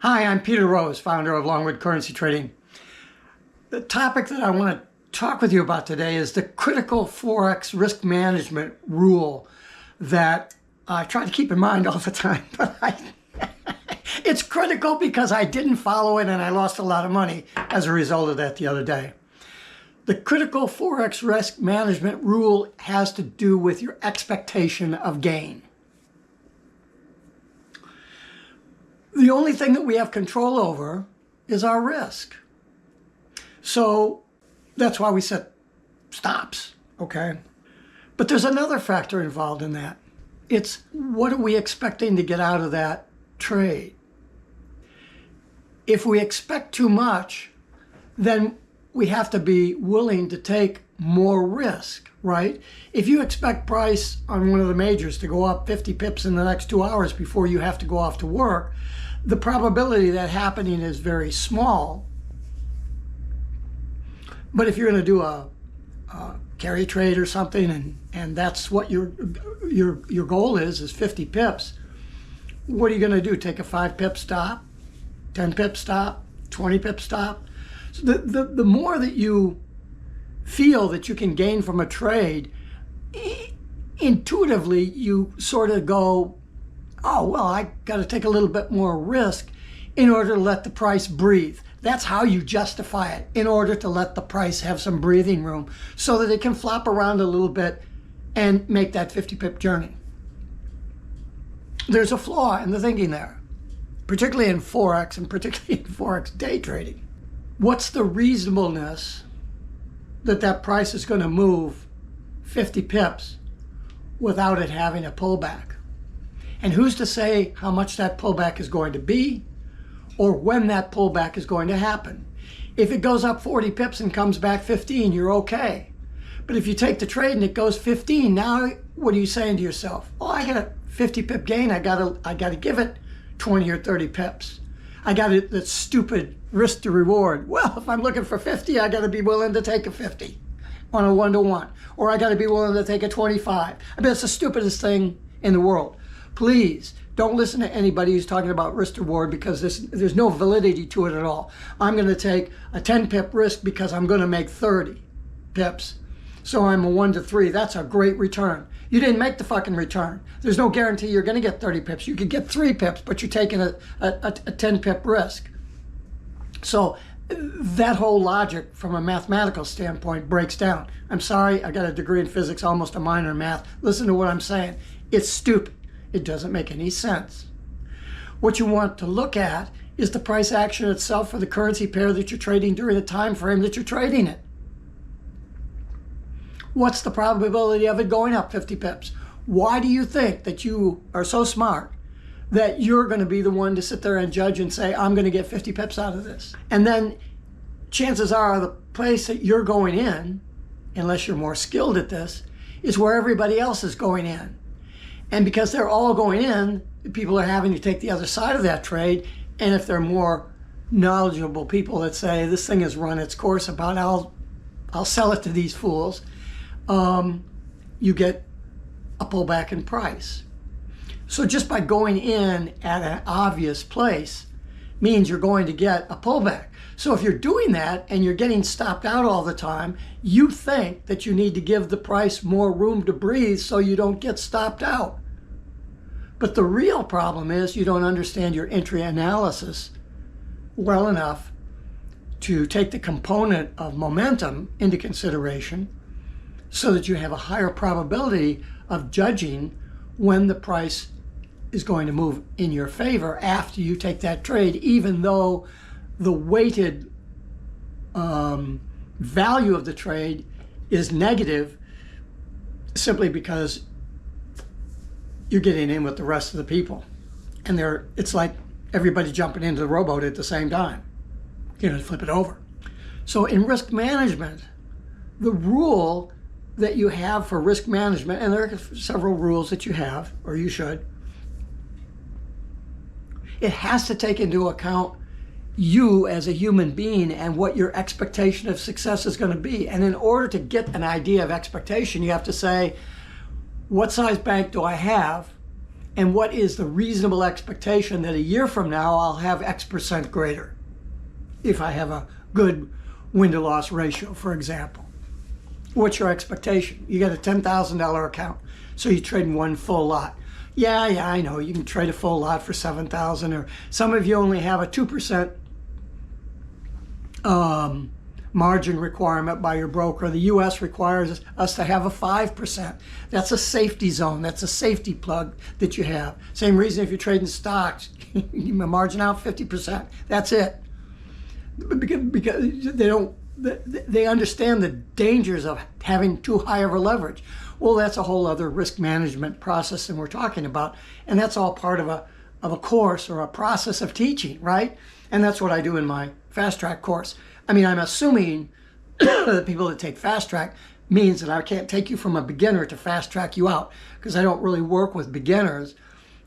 Hi, I'm Peter Rose, founder of Longwood Currency Trading. The topic that I want to talk with you about today is the critical Forex risk management rule that I try to keep in mind all the time, but it's critical because I didn't follow it and I lost a lot of money as a result of that the other day. The critical Forex risk management rule has to do with your expectation of gain. The only thing that we have control over is our risk. So that's why we set stops, okay? But there's another factor involved in that. It's what are we expecting to get out of that trade? If we expect too much, then we have to be willing to take more risk, right? If you expect price on one of the majors to go up 50 pips in the next 2 hours before you have to go off to work, the probability of that happening is very small. But if you're going to do a carry trade or something, and that's what your goal is 50 pips, what are you going to do? Take a 5 pip stop, 10 pip stop, 20 pip stop? So the more that you feel that you can gain from a trade, intuitively you sort of go, oh, well, I got to take a little bit more risk in order to let the price breathe. That's how you justify it, in order to let the price have some breathing room so that it can flop around a little bit and make that 50 pip journey. There's a flaw in the thinking there, particularly in Forex and particularly in Forex day trading. What's the reasonableness that that price is going to move 50 pips without it having a pullback? And who's to say how much that pullback is going to be or when that pullback is going to happen? If it goes up 40 pips and comes back 15, you're okay. But if you take the trade and it goes 15, now what are you saying to yourself? Oh, I got a 50 pip gain. I gotta give it 20 or 30 pips. I got it, that stupid risk to reward. Well, if I'm looking for 50, I got to be willing to take a 50 on a 1-to-1, or I got to be willing to take a 25. I mean, it's the stupidest thing in the world. Please don't listen to anybody who's talking about risk to reward, because there's no validity to it at all. I'm going to take a 10 pip risk because I'm going to make 30 pips. So I'm a 1-to-3. That's a great return. You didn't make the fucking return. There's no guarantee you're going to get 30 pips. You could get 3 pips, but you're taking a 10 pip risk. So that whole logic from a mathematical standpoint breaks down. I'm sorry, I got a degree in physics, almost a minor in math. Listen to what I'm saying. It's stupid. It doesn't make any sense. What you want to look at is the price action itself for the currency pair that you're trading during the time frame that you're trading it. What's the probability of it going up 50 pips? Why do you think that you are so smart that you're going to be the one to sit there and judge and say, I'm going to get 50 pips out of this? And then chances are the place that you're going in, unless you're more skilled at this, is where everybody else is going in. And because they're all going in, people are having to take the other side of that trade. And if they're more knowledgeable people that say, this thing has run its course about, I'll sell it to these fools, you get a pullback in price. So just by going in at an obvious place means you're going to get a pullback. So if you're doing that and you're getting stopped out all the time, you think that you need to give the price more room to breathe so you don't get stopped out. But the real problem is you don't understand your entry analysis well enough to take the component of momentum into consideration so that you have a higher probability of judging when the price is going to move in your favor after you take that trade, even though the weighted value of the trade is negative, simply because you're getting in with the rest of the people. And it's like everybody jumping into the rowboat at the same time. You're going to flip it over. So in risk management, the rule that you have for risk management, and there are several rules that you have, or you should, it has to take into account you as a human being and what your expectation of success is going to be. And in order to get an idea of expectation, you have to say, what size bank do I have? and what is the reasonable expectation that a year from now I'll have X% greater if I have a good win-to-loss ratio, for example. What's your expectation? You got a $10,000 account, so you trade in one full lot. Yeah, I know. You can trade a full lot for $7,000, or some of you only have a 2% margin requirement by your broker. The U.S. requires us to have a 5%. That's a safety zone. That's a safety plug that you have. Same reason if you're trading stocks, you margin out 50%. That's it. Because they understand the dangers of having too high of a leverage. Well, that's a whole other risk management process than we're talking about, and that's all part of a course or a process of teaching, right? And that's what I do in my fast track course. I mean, I'm assuming the people that take fast track means that I can't take you from a beginner to fast track you out, because I don't really work with beginners.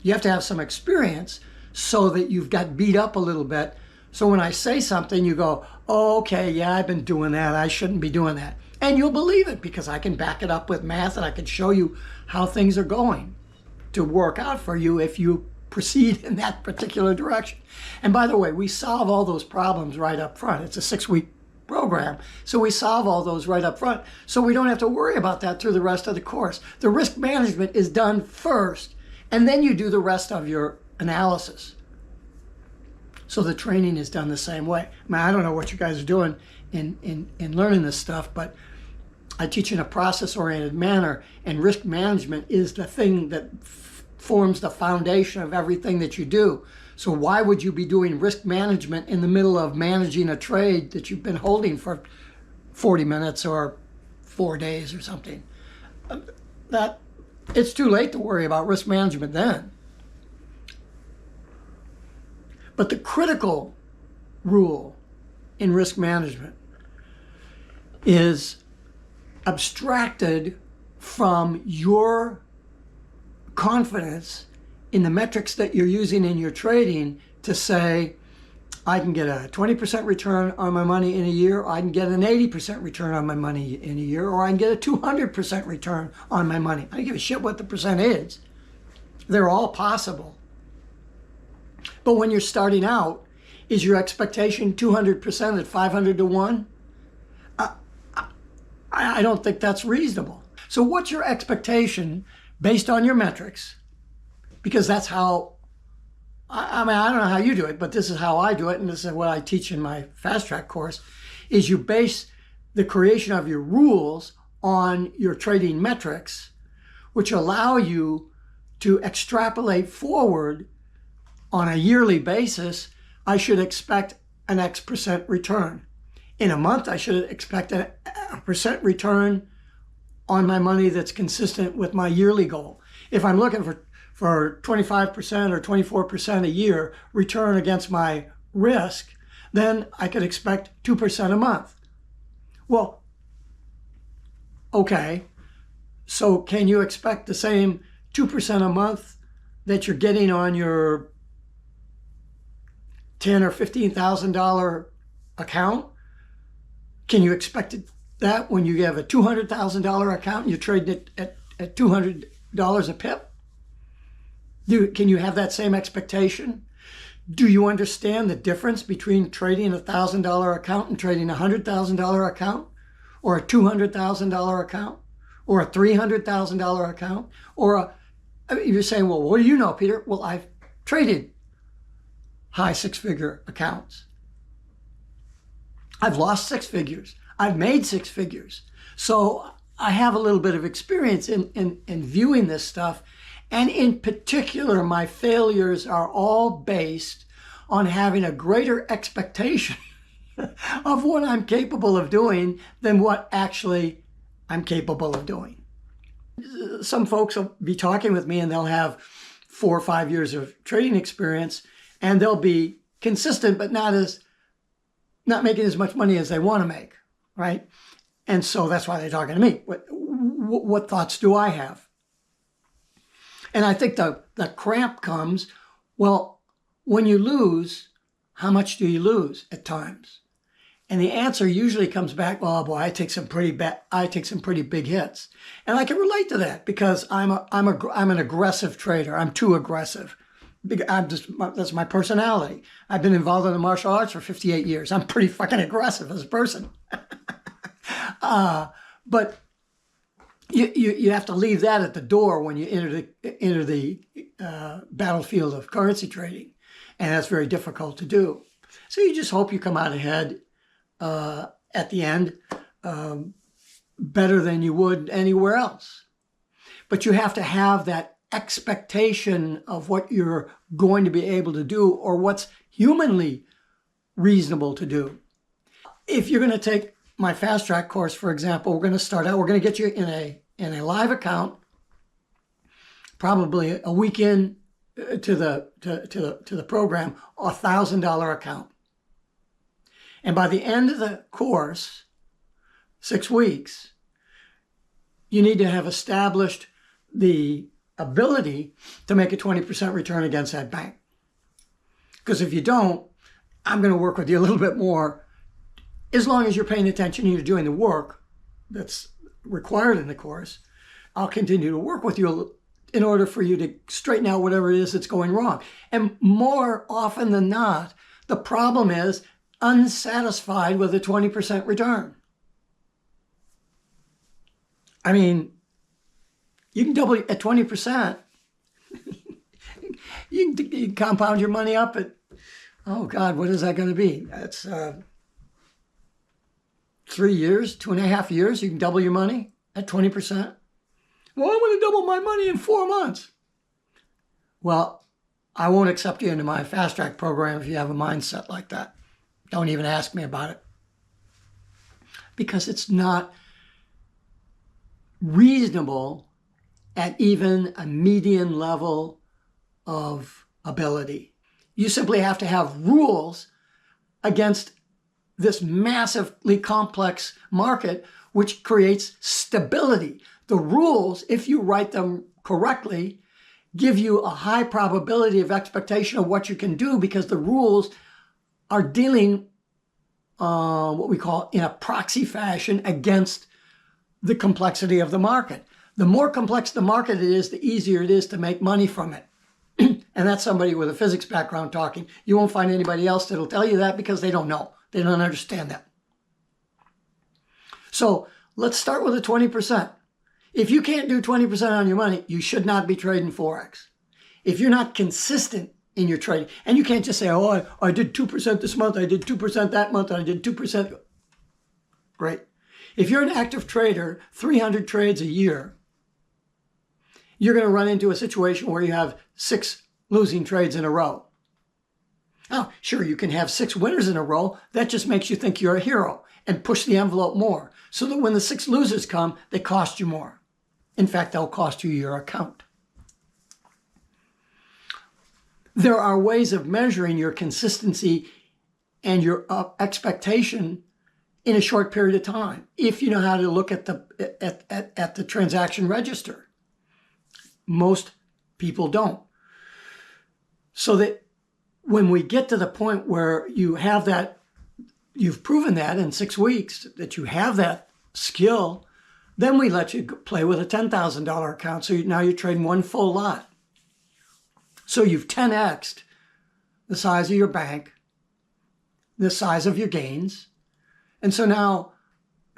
You have to have some experience so that you've got beat up a little bit. So when I say something, you go, oh, okay, yeah, I've been doing that. I shouldn't be doing that. And you'll believe it because I can back it up with math and I can show you how things are going to work out for you if you proceed in that particular direction. And by the way, we solve all those problems right up front. It's a 6-week program, so we solve all those right up front. So we don't have to worry about that through the rest of the course. The risk management is done first, and then you do the rest of your analysis. So the training is done the same way. I mean, I don't know what you guys are doing in learning this stuff, but I teach in a process-oriented manner, and risk management is the thing that forms the foundation of everything that you do. So why would you be doing risk management in the middle of managing a trade that you've been holding for 40 minutes or 4 days or something? That it's too late to worry about risk management then. But the critical rule in risk management is abstracted from your confidence in the metrics that you're using in your trading to say, I can get a 20% return on my money in a year, or I can get an 80% return on my money in a year, or I can get a 200% return on my money. I don't give a shit what the percent is. They're all possible. But when you're starting out, is your expectation 200% at 500 to 1? I don't think that's reasonable. So what's your expectation based on your metrics? Because that's how, I mean, I don't know how you do it, but this is how I do it, and this is what I teach in my fast track course, is you base the creation of your rules on your trading metrics, which allow you to extrapolate forward on a yearly basis. I should expect an X% return. In a month, I should expect a percent return on my money that's consistent with my yearly goal. If I'm looking for 25% or 24% a year return against my risk, then I could expect 2% a month. Well, okay, so can you expect the same 2% a month that you're getting on your $10,000 or $15,000 account? Can you expect that when you have a $200,000 account and you're trading it at $200 a pip? Can you have that same expectation? Do you understand the difference between trading a $1,000 account and trading a $100,000 account, or a $200,000 account, or a $300,000 account? Or you're saying, well, what do you know, Peter? Well, I've traded high six-figure accounts. I've lost six figures. I've made six figures. So I have a little bit of experience in viewing this stuff. And in particular, my failures are all based on having a greater expectation of what I'm capable of doing than what actually I'm capable of doing. Some folks will be talking with me and they'll have 4 or 5 years of trading experience, and they'll be consistent, but not making as much money as they want to make, right? And so that's why they're talking to me. What thoughts do I have? And I think the cramp comes, well, when you lose, how much do you lose at times? And the answer usually comes back, oh boy, I take some pretty big hits. And I can relate to that because I'm an aggressive trader. I'm too aggressive. That's my personality. I've been involved in the martial arts for 58 years. I'm pretty fucking aggressive as a person. But you have to leave that at the door when you enter the battlefield of currency trading. And that's very difficult to do. So you just hope you come out ahead at the end better than you would anywhere else. But you have to have that expectation of what you're going to be able to do or what's humanly reasonable to do. If you're going to take my fast track course, for example, we're going to get you in a live account, probably a week in to the program, $1,000 account. And by the end of the course, 6 weeks, you need to have established the ability to make a 20% return against that bank. Because if you don't, I'm going to work with you a little bit more. As long as you're paying attention and you're doing the work that's required in the course, I'll continue to work with you in order for you to straighten out whatever it is that's going wrong. And more often than not, the problem is unsatisfied with a 20% return. I mean, you can double at 20%. you can compound your money up at, oh God, what is that going to be? That's 3 years, 2.5 years. You can double your money at 20%. Well, I'm going to double my money in 4 months. Well, I won't accept you into my fast track program if you have a mindset like that. Don't even ask me about it. Because it's not reasonable at even a median level of ability. You simply have to have rules against this massively complex market, which creates stability. The rules, if you write them correctly, give you a high probability of expectation of what you can do because the rules are dealing what we call in a proxy fashion against the complexity of the market. The more complex the market it is, the easier it is to make money from it. And that's somebody with a physics background talking. You won't find anybody else that'll tell you that because they don't know. They don't understand that. So let's start with a 20%. If you can't do 20% on your money, you should not be trading Forex. If you're not consistent in your trading, and you can't just say, oh, I did 2% this month, I did 2% that month, I did 2%. Great. If you're an active trader, 300 trades a year, you're going to run into a situation where you have 6 losing trades in a row. Now, sure, you can have 6 winners in a row. That just makes you think you're a hero and push the envelope more so that when the 6 losers come, they cost you more. In fact, they'll cost you your account. There are ways of measuring your consistency and your expectation in a short period of time if you know how to look at the transaction register. Most people don't. So that when we get to the point where you have that, you've proven that in 6 weeks that you have that skill, then we let you play with a $10,000 account. So now you're trading one full lot. So you've 10x'd the size of your bank, the size of your gains. And so now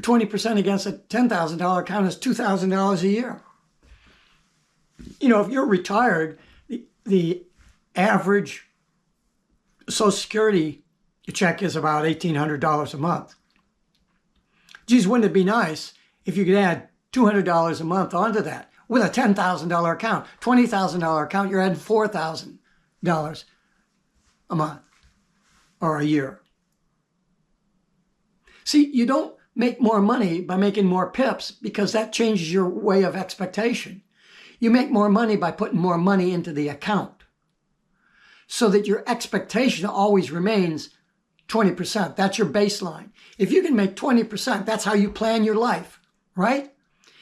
20% against a $10,000 account is $2,000 a year. You know, if you're retired, the average Social Security check is about $1,800 a month. Geez, wouldn't it be nice if you could add $200 a month onto that? With a $10,000 account, $20,000 account, you're adding $4,000 a month or a year. See, you don't make more money by making more pips because that changes your way of expectation. You make more money by putting more money into the account so that your expectation always remains 20%. That's your baseline. If you can make 20%, that's how you plan your life, right?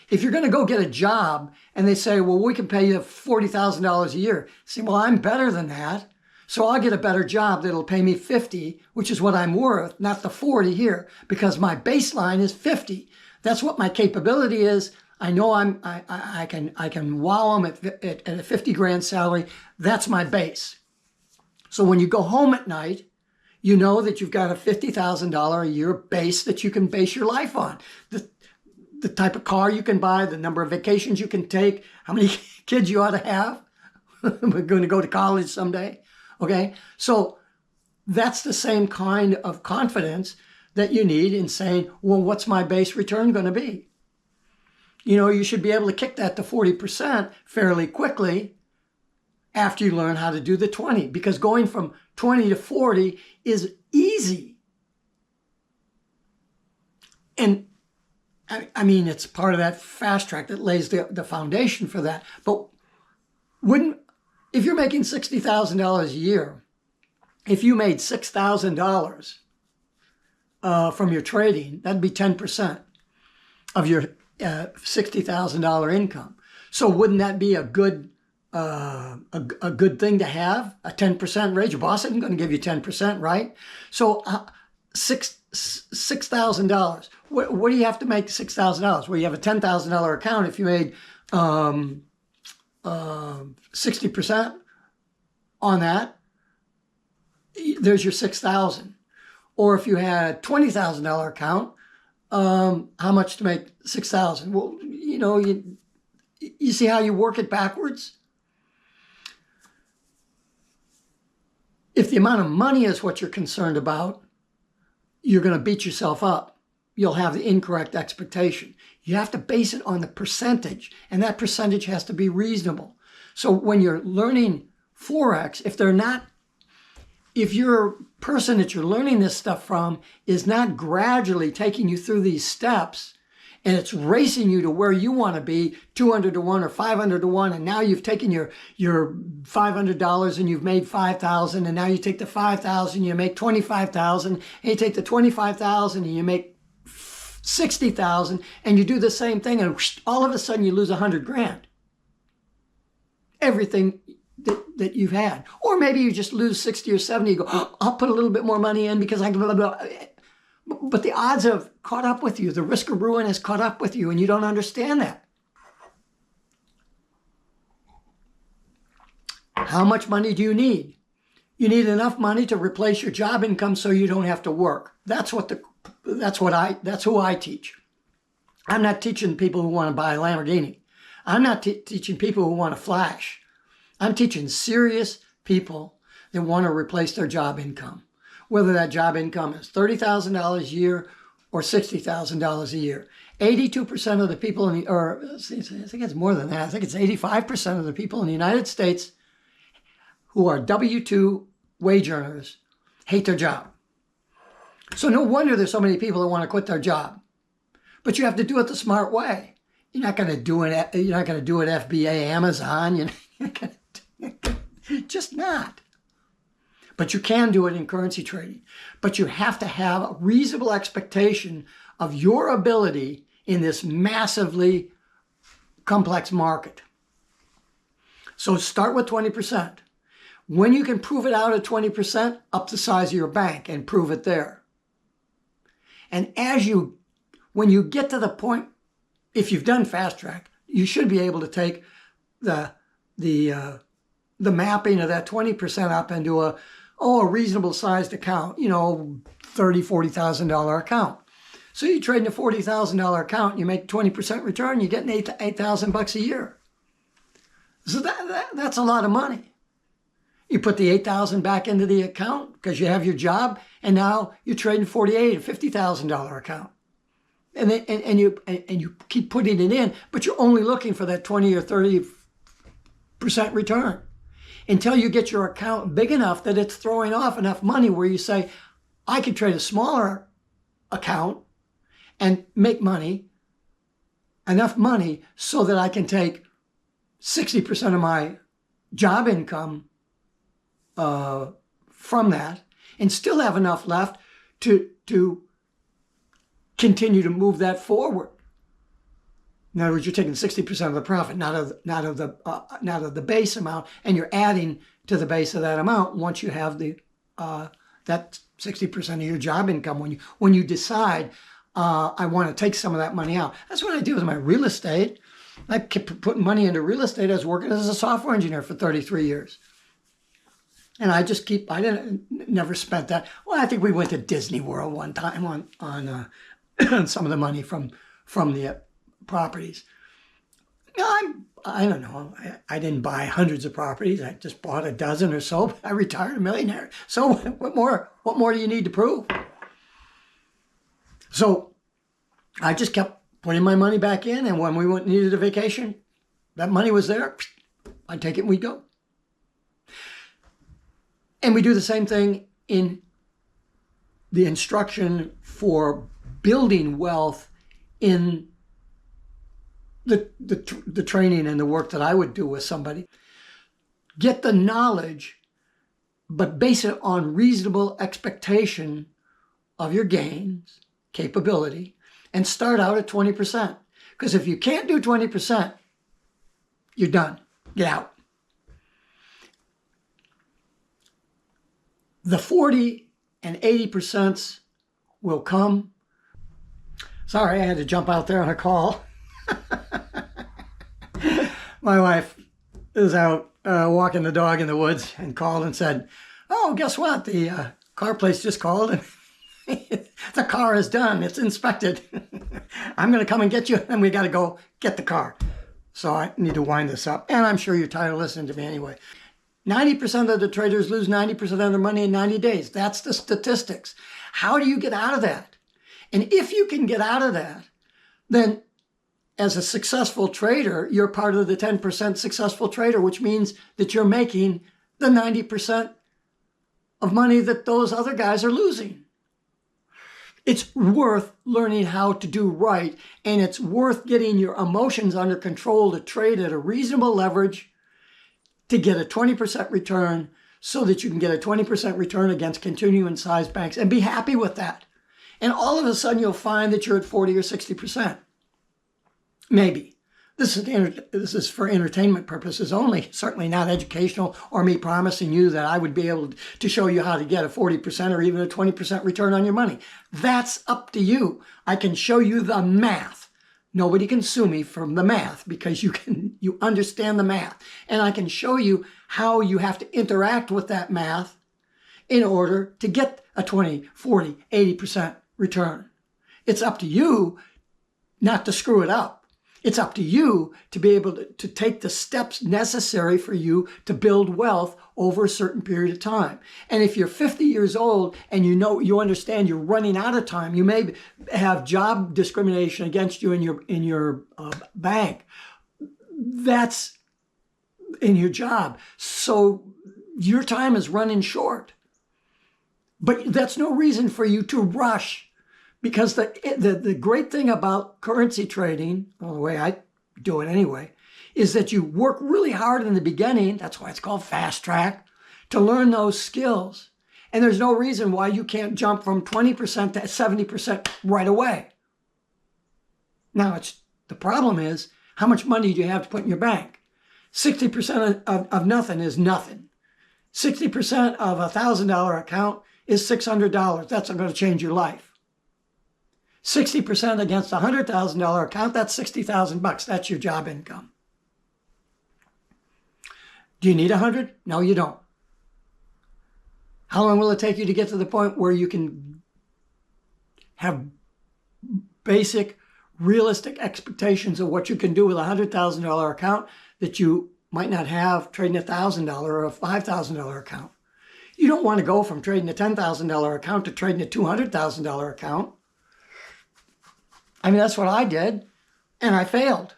If you're going to go get a job and they say, well, we can pay you $40,000 a year. Say, well, I'm better than that. So I'll get a better job that'll pay me 50, which is what I'm worth, not the 40 here, because my baseline is 50. That's what my capability is. I know I can wow them at a 50 grand salary. That's my base. So when you go home at night, you know that you've got a $50,000 a year base that you can base your life on. The type of car you can buy, the number of vacations you can take, how many kids you ought to have. We're going to go to college someday. Okay, so that's the same kind of confidence that you need in saying, well, what's my base return going to be? You know, you should be able to kick that to 40% fairly quickly after you learn how to do the 20, because going from 20 to 40 is easy. And I mean, it's part of that fast track that lays the foundation for that. But if you're making $60,000 a year, if you made $6,000 from your trading, that'd be 10% of your $60,000 income. So wouldn't that be a good thing to have? A 10% raise. Your boss isn't going to give you 10%, right? So $6,000. What do you have to make $6,000? Well, you have a $10,000 account. If you made 60% on that, there's your $6,000. Or if you had a $20,000 account, how much to make $6,000? Well, you know, you see how you work it backwards? If the amount of money is what you're concerned about, you're going to beat yourself up. You'll have the incorrect expectation. You have to base it on the percentage, and that percentage has to be reasonable. So when you're learning Forex, if your person that you're learning this stuff from is not gradually taking you through these steps, and it's racing you to where you want to be, 200 to 1 or 500 to 1, and now you've taken your $500 and you've made 5,000, and now you take the 5,000, you make 25,000, and you take the 25,000 and you make 60,000, and you do the same thing, and all of a sudden you lose 100 grand. Everything that you've had. Or maybe you just lose 60 or 70, you go, oh, I'll put a little bit more money in because I can blah, blah, blah. But the odds have caught up with you. The risk of ruin has caught up with you, and you don't understand that. How much money do you need? You need enough money to replace your job income so you don't have to work. That's who I teach. I'm not teaching people who want to buy a Lamborghini. I'm not teaching people who want to flash. I'm teaching serious people that want to replace their job income. Whether that job income is $30,000 a year or $60,000 a year. 82% of the people I think it's more than that. I think it's 85% of the people in the United States who are W-2 wage earners hate their job. So no wonder there's so many people that want to quit their job. But you have to do it the smart way. You're not going to do it. You're not going to do it FBA, Amazon. Just not. But you can do it in currency trading. But you have to have a reasonable expectation of your ability in this massively complex market. So start with 20%. When you can prove it out at 20%, up the size of your bank and prove it there. And when you get to the point, if you've done fast track, you should be able to take the mapping of that 20% up into a reasonable sized account, $30,000, $40,000 account. So you trade in a $40,000 account, you make 20% return, you're getting $8,000 a year. So that's a lot of money. You put the $8,000 back into the account because you have your job, and now you're trading $48,000 and $50,000 account. And you keep putting it in, but you're only looking for that 20 or 30% return until you get your account big enough that it's throwing off enough money where you say, I could trade a smaller account and make enough money so that I can take 60% of my job income from that and still have enough left to continue to move that forward. In other words, you're taking 60% of the profit, not of the base amount, and you're adding to the base of that amount once you have the that 60% of your job income. When you decide I want to take some of that money out, that's what I do with my real estate. I kept putting money into real estate. I was working as a software engineer for 33 years. And I never spent that. Well, I think we went to Disney World one time on some of the money from the properties. I don't know. I didn't buy hundreds of properties. I just bought a dozen or so. I retired a millionaire. So what more do you need to prove? So I just kept putting my money back in, and when we needed a vacation, that money was there. I'd take it and we'd go. And we do the same thing in the instruction for building wealth in the training and the work that I would do with somebody. Get the knowledge, but base it on reasonable expectation of your gains, capability, and start out at 20%. Because if you can't do 20%, you're done. Get out. The 40 and 80% will come. Sorry, I had to jump out there on a call. My wife is out walking the dog in the woods and called and said, "Oh, guess what? The car place just called and the car is done. It's inspected. I'm going to come and get you, and we got to go get the car." So I need to wind this up. And I'm sure you're tired of listening to me anyway. 90% of the traders lose 90% of their money in 90 days. That's the statistics. How do you get out of that? And if you can get out of that, then as a successful trader, you're part of the 10% successful trader, which means that you're making the 90% of money that those other guys are losing. It's worth learning how to do right, and it's worth getting your emotions under control to trade at a reasonable leverage to get a 20% return so that you can get a 20% return against continuing size banks and be happy with that. And all of a sudden you'll find that you're at 40 or 60%. Maybe. This is for entertainment purposes only, certainly not educational or me promising you that I would be able to show you how to get a 40% or even a 20% return on your money. That's up to you. I can show you the math. Nobody can sue me from the math because you understand the math. And I can show you how you have to interact with that math in order to get a 20, 40, 80% return. It's up to you not to screw it up. It's up to you to be able to take the steps necessary for you to build wealth over a certain period of time. And if you're 50 years old and you understand you're running out of time, you may have job discrimination against you in your bank. That's in your job. So your time is running short. But that's no reason for you to rush. Because the great thing about currency trading, well, the way I do it anyway, is that you work really hard in the beginning, that's why it's called fast track, to learn those skills. And there's no reason why you can't jump from 20% to 70% right away. Now, the problem is, how much money do you have to put in your bank? 60% of nothing is nothing. 60% of a $1,000 account is $600. That's not going to change your life. 60% against a $100,000 account, that's $60,000. That's your job income. Do you need 100? No, you don't. How long will it take you to get to the point where you can have basic, realistic expectations of what you can do with a $100,000 account that you might not have trading a $1,000 or a $5,000 account? You don't want to go from trading a $10,000 account to trading a $200,000 account. I mean, that's what I did, and I failed.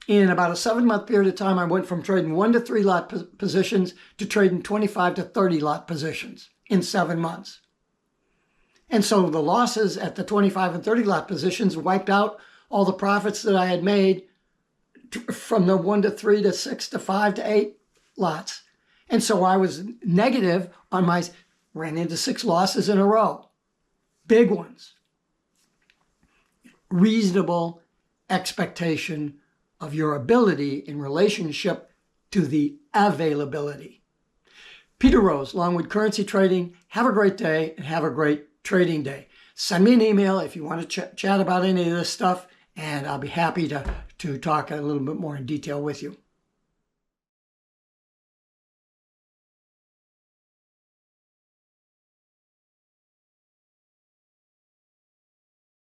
In about a 7-month period of time, I went from trading 1 to 3 lot positions to trading 25 to 30 lot positions in 7 months. And so the losses at the 25 and 30 lot positions wiped out all the profits that I had made from the 1 to 3 to 6 to 5 to 8 lots. And so I was negative on ran into 6 losses in a row, big ones. Reasonable expectation of your ability in relationship to the availability. Peter Rose, Longwood Currency Trading. Have a great day and have a great trading day. Send me an email if you want to chat about any of this stuff, and I'll be happy to talk a little bit more in detail with you.